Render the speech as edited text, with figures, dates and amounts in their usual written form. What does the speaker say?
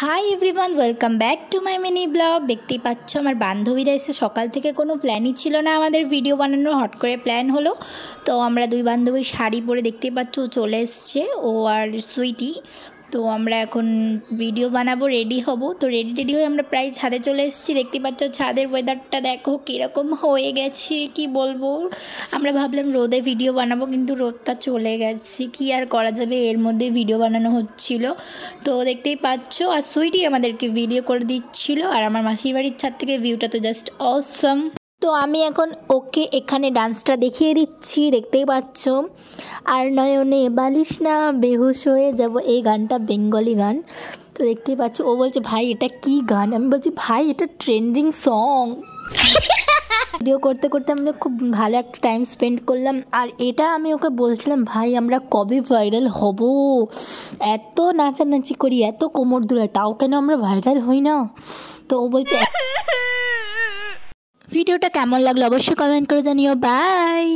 Hi everyone, welcome back to my mini blog. দেখতেই পাচ্ছ আমার বান্ধবীরা এসে সকাল থেকে কোনো প্ল্যানই ছিল না আমাদের ভিডিও বানানোর, হট করে প্ল্যান হলো। তো আমরা দুই বান্ধবী শাড়ি পরে দেখতেই পাচ্ছ চলে এসছে, ও আর সুইটি। তো আমরা এখন ভিডিও বানাবো, রেডি হব। তো রেডি হয়ে আমরা প্রায় ছাদে চলে এসেছি। দেখতে পাচ্ছ ছাদের ওয়েদারটা দেখো কীরকম হয়ে গেছে, কি বলবো। আমরা ভাবলাম রোদে ভিডিও বানাবো, কিন্তু রোদটা চলে গেছে, কি আর করা যাবে, এর মধ্যে ভিডিও বানানো হচ্ছিল। তো দেখতেই পাচ্ছ আর সুইটি আমাদেরকে ভিডিও করে দিচ্ছিল, আর আমার মাসির বাড়ির ছাদ থেকে ভিউটা তো জাস্ট অসম। তো আমি এখন ওকে এখানে ডান্সটা দেখিয়ে দিচ্ছি, দেখতেই পাচ্ছ। আর নয়নে বালিশ না বেহুশ হয়ে যাব, এই গানটা বেঙ্গলি গান। তো দেখতেই পাচ্ছ, ও বলছে ভাই এটা কি গান, আমি বলছি ভাই এটা ট্রেন্ডিং সং। ভিডিও করতে করতে আমাদের খুব ভালো একটা টাইম স্পেন্ড করলাম। আর এটা আমি ওকে বলছিলাম ভাই আমরা কবে ভাইরাল হব, এত নাচানাচি করি, এত কোমর দুলায়, তাও কেন আমরা ভাইরাল হই না। তো ও বলছে ভিডিওটা কেমন লাগলো অবশ্যই কমেন্ট করে জানিও। বাই।